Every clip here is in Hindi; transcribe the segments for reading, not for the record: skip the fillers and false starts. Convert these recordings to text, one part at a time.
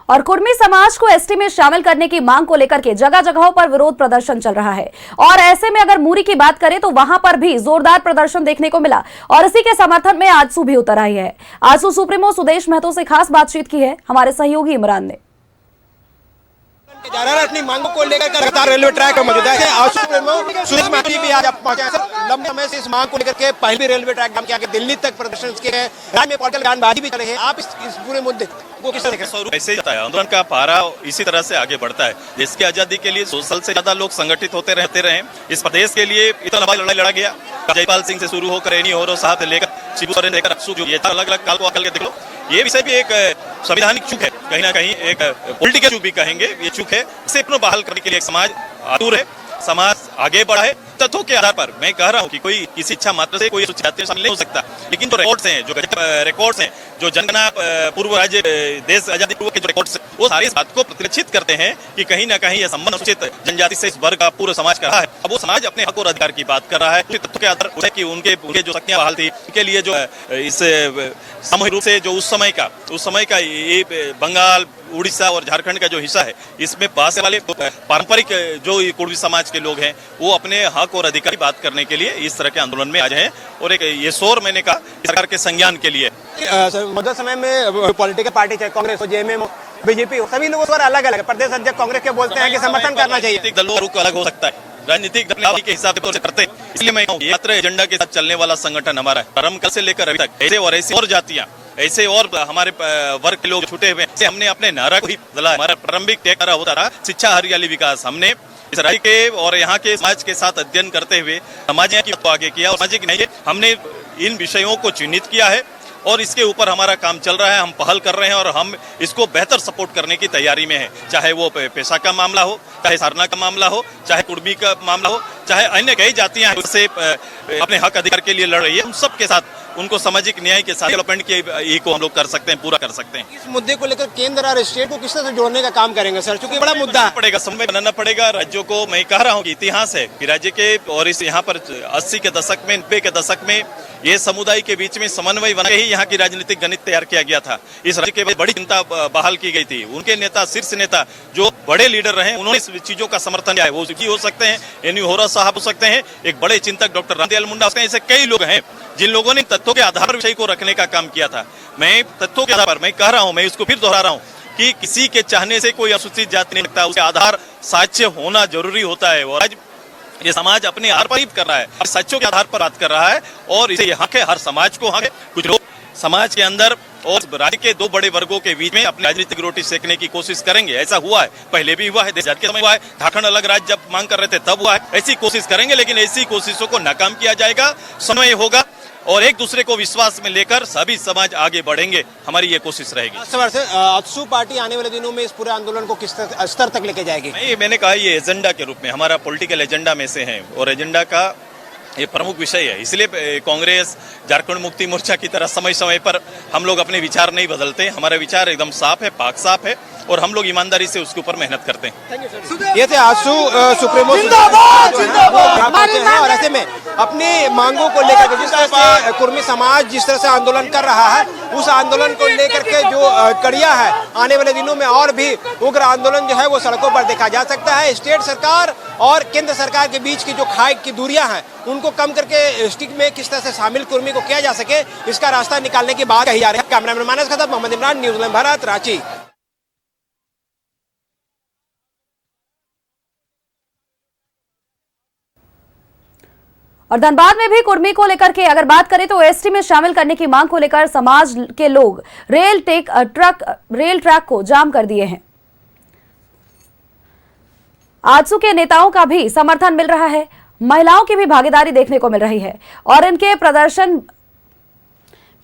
और कुर्मी समाज को एसटी में शामिल करने की मांग को लेकर के जगह जगहों पर विरोध प्रदर्शन चल रहा है। और ऐसे में अगर मुरी की बात करें तो वहां पर भी जोरदार प्रदर्शन देखने को मिला और इसी के समर्थन में आजसू भी उतर आई है। आजसू सुप्रीमो सुदेश महतो से खास बातचीत की है हमारे सहयोगी इमरान ने। अपनी मांगों को लेकर लगातार रेलवे ट्रैक पर मौजूद है। आजसू सुप्रीमो सुदेश महतो भी आज पहुंचे हैं। लंबे समय से इस मांग को लेकर के पहले भी रेलवे ट्रैक जाम किया गया, दिल्ली तक प्रदर्शन किए गए, राज्य में पॉलिटिकल बयानबाजी भी चले हैं। आप इस पूरे मुद्दे को किस तरह से ऐसे जाता है? आंदोलन का पारा इसी तरह से आगे बढ़ता है। देश की आजादी के लिए 100 साल से ज्यादा लोग संगठित होते रहते रहे। इस प्रदेश के लिए इतना लंबा लड़ाई लड़ा गया। जयपाल सिंह से शुरू होकर एनी होरो साहब से लेकर शिबू सोरेन लेकर अक्सू, जो ये अलग अलग काल को आकल के देख लो। ये विषय भी एक संवैधानिक चूक है, कहीं ना कहीं एक पॉलिटिकल चूक भी कहेंगे। ये चूक है, इसे पुनः बहाल करने के लिए एक समाज आतुर है, समाज आगे बढ़ा है। तथ्यों के आधार पर मैं कह रहा हूं कि कोई किसी इच्छा मात्र से कोई जातीय शामिल नहीं हो सकता, लेकिन जो रिकॉर्ड्स हैं, जो रिकॉर्ड्स हैं, जो जनगणना पूर्व राज्य देश आजादी पूर्व के जो रिकॉर्ड्स, वो सारी इस बात को प्रतिलक्षित करते हैं कि कहीं ना कहीं यह संबंध अनुसूचित जनजाति से इस वर्ग का पूरा समाज कर रहा है। अब वो समाज अपने हक और अधिकार की बात कर रहा है। तथ्यों के आधार पर कि उनके जो शक्तियां बहाल थी, उनके लिए जो इस सामूहिक रूप से जो उस समय का ये बंगाल, उड़ीसा और झारखंड का जो हिस्सा है, इसमें बसने वाले पारंपरिक जो कुर्मी समाज के लोग हैं, वो अपने हक और अधिकार की बात करने के लिए इस तरह के आंदोलन में आज हैं। और एक ये शोर मैंने कहा सरकार के संज्ञान के लिए। मौजूदा समय में पॉलिटिकल पार्टी चाहे कांग्रेस हो, जेएमएम हो, बीजेपी हो, सभी लोगों द्वारा अलग अलग प्रदेश अध्यक्ष कांग्रेस के बोलते हैं कि समर्थन करना चाहिए। राजनीतिक दलों का रुख अलग हो सकता है, राजनीतिक दल के हिसाब से करते हैं। इसलिए मैं यात्रा एजेंडा के साथ चलने वाला संगठन हमारा है। प्रारंभ काल से लेकर अभी तक ऐसे और जातियां, ऐसे और हमारे वर्ग के लोग छूटे हुए हैं। हमने अपने नारा को ही बदला। हमारा प्रारंभिक तय नारा होता रहा शिक्षा, हरियाली, विकास। हमने इस राज्य के और यहाँ के समाज के साथ अध्ययन करते हुए सामाजिक की आगे किया और सामाजिक नहीं, हमने इन विषयों को चिन्हित किया है और इसके ऊपर हमारा काम चल रहा है। हम पहल कर रहे हैं और हम इसको बेहतर सपोर्ट करने की तैयारी में है। चाहे वो पेशा का मामला हो, चाहे सारना का मामला हो, चाहे कुर्मी का मामला हो, चाहे अन्य कई जातियां उससे अपने हक अधिकार के लिए लड़ रही है, उन सब के साथ उनको सामाजिक न्याय के साथ डेवलपमेंट की को हम लोग कर सकते हैं, पूरा कर सकते हैं। इस मुद्दे को लेकर केंद्र और स्टेट को किस तरह से जोड़ने का काम करेंगे सर? क्योंकि बड़ा मुद्दा पड़ेगा, समय बनाना पड़ेगा राज्यों को। मैं कह रहा हूँ कि इतिहास है कि राज्य के और इस यहाँ पर 80 के दशक में, 90 के दशक में ये समुदाय के बीच में समन्वय बना के ही यहाँ की राजनीतिक गणित तैयार किया गया था। इस राज्य के बड़ी चिंता बहाल की गई थी। उनके नेता, शीर्ष नेता, जो बड़े लीडर रहे, उन्होंने इस चीजों का समर्थन किया है। वो हो सकते हैं एनी होरा साहब, हो सकते हैं एक बड़े चिंतक डॉक्टर रामदयाल मुंडा, ऐसे कई लोग हैं जिन लोगों ने तथ्यों के आधार पर विषय को रखने का काम किया था। मैं तथ्यों के आधार पर मैं कह रहा हूं, मैं इसको फिर दोहरा रहा हूं कि किसी के चाहने से कोई अनुसूचित जाति नहीं लगता, उसके आधार साक्ष्य होना जरूरी होता है। और आज ये समाज अपने आधार पर कर रहा है, सच्चों के आधार पर बात कर रहा है और इसे ये हक है, हर समाज को हक है। कुछ लोग समाज के अंदर और राज्य के दो बड़े वर्गों के बीच में अपनी राजनीतिक रोटी सेकने की कोशिश करेंगे। ऐसा हुआ है, पहले भी हुआ है, देश के समय हुआ है, झारखंड अलग राज्य जब मांग कर रहे थे तब हुआ है। ऐसी कोशिश करेंगे, लेकिन ऐसी कोशिशों को नाकाम किया जाएगा। समय होगा और एक दूसरे को विश्वास में लेकर सभी समाज आगे बढ़ेंगे, हमारी ये कोशिश रहेगी। आजसू पार्टी आने वाले दिनों में इस पूरे आंदोलन को किस स्तर तक लेके जाएगी? मैंने कहा ये एजेंडा के रूप में हमारा पॉलिटिकल एजेंडा में से है और एजेंडा का ये प्रमुख विषय है। इसलिए कांग्रेस, झारखंड मुक्ति मोर्चा की तरह समय समय पर हम लोग अपने विचार नहीं बदलते। हमारा विचार एकदम साफ है, पाक साफ है और हम लोग ईमानदारी से उसके ऊपर मेहनत करते हैं। ये थे आजसू सुप्रीमो और ऐसे में अपनी मांगों को लेकर जिस तरह से कुर्मी समाज जिस तरह से आंदोलन कर रहा है, उस आंदोलन को लेकर के जो कड़िया है, आने वाले दिनों में और भी उग्र आंदोलन जो है वो सड़कों पर देखा जा सकता है। स्टेट सरकार और केंद्र सरकार के बीच की जो खाई की दूरियां हैं, उनको कम करके स्टिक में किस तरह से शामिल कुर्मी को किया जा सके, इसका रास्ता निकालने की बात कही जा रही है। कैमरामैन मानस के साथ मोहम्मद इमरान, न्यूज़ लैंड भारत, रांची। और धनबाद में भी कुर्मी को लेकर के अगर बात करें तो एसटी में शामिल करने की मांग को लेकर समाज के लोग रेल ट्रैक को जाम कर दिए हैं। आजसू के नेताओं का भी समर्थन मिल रहा है, महिलाओं की भी भागीदारी देखने को मिल रही है और इनके प्रदर्शन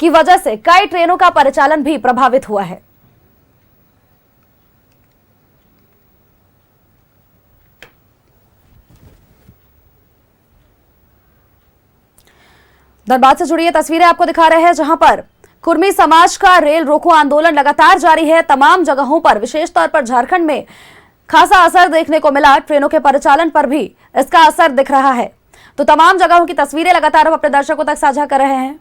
की वजह से कई ट्रेनों का परिचालन भी प्रभावित हुआ है। धनबाद से जुड़ी ये तस्वीरें आपको दिखा रहे हैं, जहां पर कुर्मी समाज का रेल रोको आंदोलन लगातार जारी है। तमाम जगहों पर, विशेष तौर पर झारखंड में खासा असर देखने को मिला। ट्रेनों के परिचालन पर भी इसका असर दिख रहा है। तो तमाम जगहों की तस्वीरें लगातार हम अपने दर्शकों तक साझा कर रहे हैं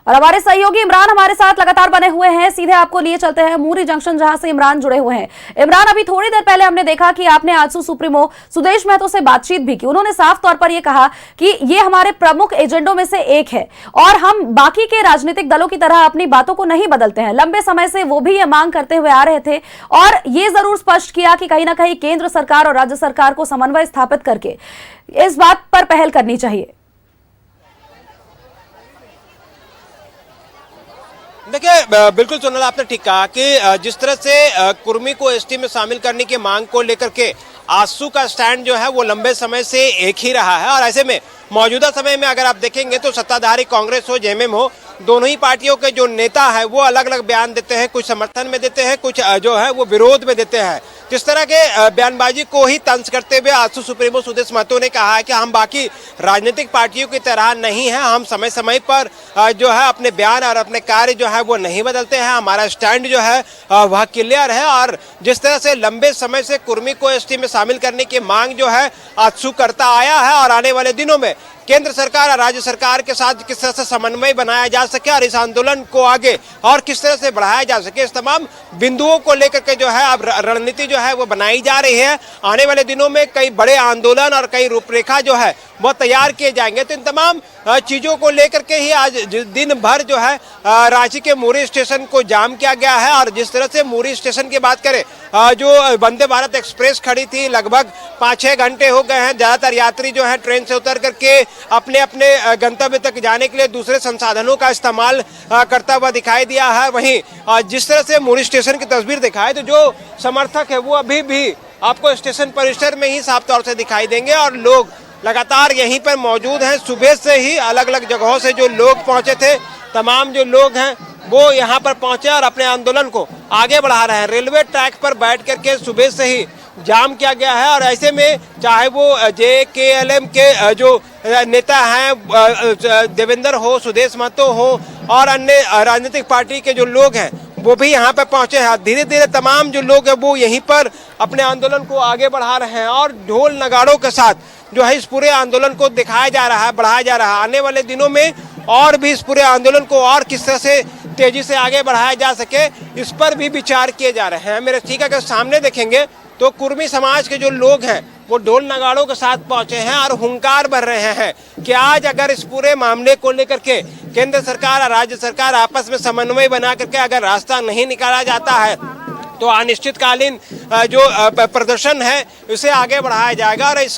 और हमारे सहयोगी इमरान हमारे साथ लगातार बने हुए हैं। सीधे आपको लिए चलते हैं मूरी जंक्शन, जहां से इमरान जुड़े हुए हैं। इमरान, अभी थोड़ी देर पहले हमने देखा कि आपने आजसू सुप्रीमो सुदेश महतो से बातचीत भी की। उन्होंने साफ तौर पर यह कहा कि ये हमारे प्रमुख एजेंडों में से एक है और हम बाकी के राजनीतिक दलों की तरह अपनी बातों को नहीं बदलते हैं। लंबे समय से वो भी ये मांग करते हुए आ रहे थे और ये जरूर स्पष्ट किया कि कहीं ना कहीं केंद्र सरकार और राज्य सरकार को समन्वय स्थापित करके इस बात पर पहल करनी चाहिए। देखिए, बिल्कुल सोनल, आपने ठीक कहा कि जिस तरह से कुर्मी को एसटी में शामिल करने की मांग को लेकर के आजसू का स्टैंड जो है वो लंबे समय से एक ही रहा है। और ऐसे में मौजूदा समय में अगर आप देखेंगे तो सत्ताधारी कांग्रेस हो, जेएमएम हो, दोनों ही पार्टियों के जो नेता है वो अलग अलग बयान देते हैं। कुछ समर्थन में देते हैं, कुछ जो है वो विरोध में देते हैं। जिस तरह के बयानबाजी को ही तंज करते हुए आजसू सुप्रीमो सुदेश महतो ने कहा है कि हम बाकी राजनीतिक पार्टियों की तरह नहीं हैं। हम समय समय पर जो है अपने बयान और अपने कार्य जो है वो नहीं बदलते हैं। हमारा स्टैंड जो है वह क्लियर है। और जिस तरह से लंबे समय से कुर्मी को एसटी में शामिल करने की मांग जो है आजसू करता आया है और आने वाले दिनों में केंद्र सरकार और राज्य सरकार के साथ किस तरह से समन्वय बनाया जा सके और इस आंदोलन को आगे और किस तरह से बढ़ाया जा सके, इस तमाम बिंदुओं को लेकर के जो है अब रणनीति जो है वो बनाई जा रही है। आने वाले दिनों में कई बड़े आंदोलन और कई रूपरेखा जो है वो तैयार किए जाएंगे। तो इन तमाम चीजों को लेकर के ही आज दिन भर जो है रांची के मुरी स्टेशन को जाम किया गया है। और जिस तरह से मुरी स्टेशन की बात करें, जो वंदे भारत एक्सप्रेस खड़ी थी, लगभग 5-6 घंटे हो गए हैं। ज्यादातर यात्री जो है ट्रेन से उतर करके अपने अपने गंतव्य तक जाने के लिए दूसरे संसाधनों का इस्तेमाल करता हुआ दिखाई दिया है। वहीं जिस तरह से मुरी स्टेशन की तस्वीर दिखाई तो जो समर्थक है वो अभी भी आपको स्टेशन परिसर में ही साफ तौर से दिखाई देंगे और लोग लगातार यहीं पर मौजूद हैं। सुबह से ही अलग अलग जगहों से जो लोग पहुंचे थे, तमाम जो लोग हैं वो यहाँ पर पहुंचे और अपने आंदोलन को आगे बढ़ा रहे हैं। रेलवे ट्रैक पर बैठ करके सुबह से ही जाम किया गया है और ऐसे में चाहे वो JKLM के जो नेता हैं, देवेंद्र हो, सुदेश महतो हो और अन्य राजनीतिक पार्टी के जो लोग हैं वो भी यहाँ पर पहुंचे हैं। धीरे धीरे तमाम जो लोग हैं वो यहीं पर अपने आंदोलन को आगे बढ़ा रहे हैं और ढोल नगाड़ों के साथ जो है इस पूरे आंदोलन को दिखाया जा रहा है, बढ़ाया जा रहा है। आने वाले दिनों में और भी इस पूरे आंदोलन को और किस तरह से तेजी से आगे बढ़ाया जा सके, इस पर भी विचार किए जा रहे हैं। मेरे ठीक है कि सामने देखेंगे तो कुर्मी समाज के जो लोग हैं वो ढोल नगाड़ों के साथ पहुंचे हैं और हुंकार भर रहे हैं कि आज अगर इस पूरे मामले को लेकर के केंद्र सरकार और राज्य सरकार आपस में समन्वय बना करके अगर रास्ता नहीं निकाला जाता है तो अनिश्चितकालीन जो प्रदर्शन है उसे आगे बढ़ाया जाएगा और इस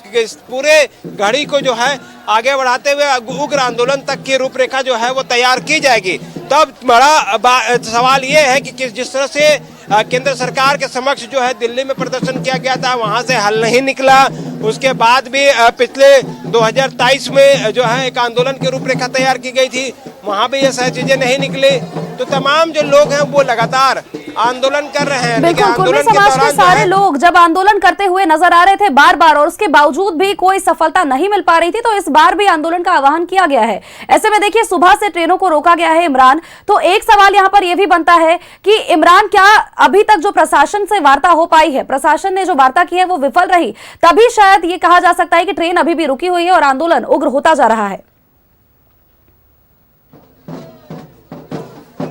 पूरे घड़ी को जो है आगे बढ़ाते हुए उग्र आंदोलन तक की रूपरेखा जो है वो तैयार की जाएगी। तब बड़ा सवाल ये है कि जिस तरह से केंद्र सरकार के समक्ष जो है दिल्ली में प्रदर्शन किया गया था, वहां से हल नहीं निकला। उसके बाद भी पिछले 2023 में जो है एक आंदोलन की रूपरेखा तैयार की गई थी, वहां भी ये सारी चीजें नहीं निकली। तो तमाम जो लोग हैं वो लगातार आंदोलन कर रहे हैं। बिल्कुल, कुर्मी समाज के सारे लोग जब आंदोलन करते हुए नजर आ रहे थे बार बार और उसके बावजूद भी कोई सफलता नहीं मिल पा रही थी, तो इस बार भी आंदोलन का आह्वान किया गया है। ऐसे में देखिए, सुबह से ट्रेनों को रोका गया है। इमरान, तो एक सवाल यहाँ पर यह भी बनता है कि इमरान, क्या अभी तक जो प्रशासन से वार्ता हो पाई है, प्रशासन ने जो वार्ता की है वो विफल रही, तभी शायद ये कहा जा सकता है कि ट्रेन अभी भी रुकी हुई है और आंदोलन उग्र होता जा रहा है?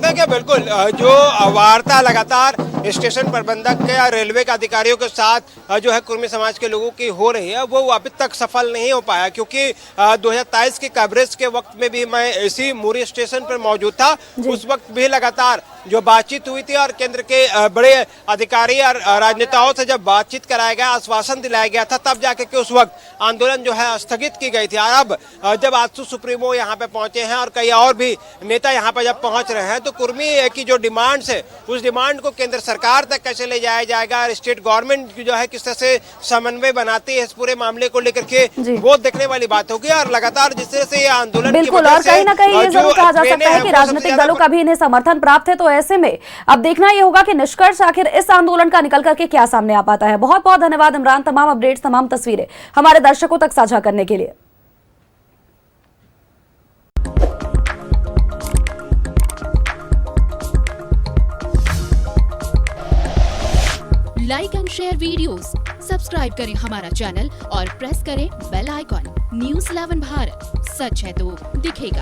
देखिए, बिल्कुल जो वार्ता लगातार स्टेशन प्रबंधक के या रेलवे के अधिकारियों के साथ जो है कुर्मी समाज के लोगों की हो रही है वो अभी तक सफल नहीं हो पाया, क्योंकि 2023 के कवरेज के वक्त में भी मैं इसी मुरी स्टेशन पर मौजूद था। उस वक्त भी लगातार जो बातचीत हुई थी और केंद्र के बड़े अधिकारी और राजनेताओं से जब बातचीत कराया गया, आश्वासन दिलाया गया था, तब जाके के उस वक्त आंदोलन जो है स्थगित की गई थी। और अब जब आजसू सुप्रीमो यहाँ पे पहुंचे हैं और कई और भी नेता यहाँ पे जब पहुंच रहे हैं, तो कुर्मी की जो डिमांड्स है उस डिमांड को केंद्र सरकार तक कैसे ले जाया जाएगा और स्टेट गवर्नमेंट जो है किस तरह से समन्वय बनाती है इस पूरे मामले को लेकर के, वो देखने वाली बात होगी। और लगातार जिस तरह से ये आंदोलन बिल्कुल, और कहीं ना कहीं ये जरूर कहा जा सकता है कि राजनीतिक दलों का भी इन्हें समर्थन प्राप्त है। तो ऐसे में अब देखना ये होगा कि निष्कर्ष आखिर इस आंदोलन का निकल करके क्या सामने आ पाता है। बहुत बहुत धन्यवाद इमरान, तमाम अपडेट्स, तमाम तस्वीरें हमारे दर्शकों तक साझा करने के लिए। Like and share videos, subscribe करें हमारा चैनल और प्रेस करें बेल आइकॉन। न्यूज़ 11 भारत, सच है तो दिखेगा।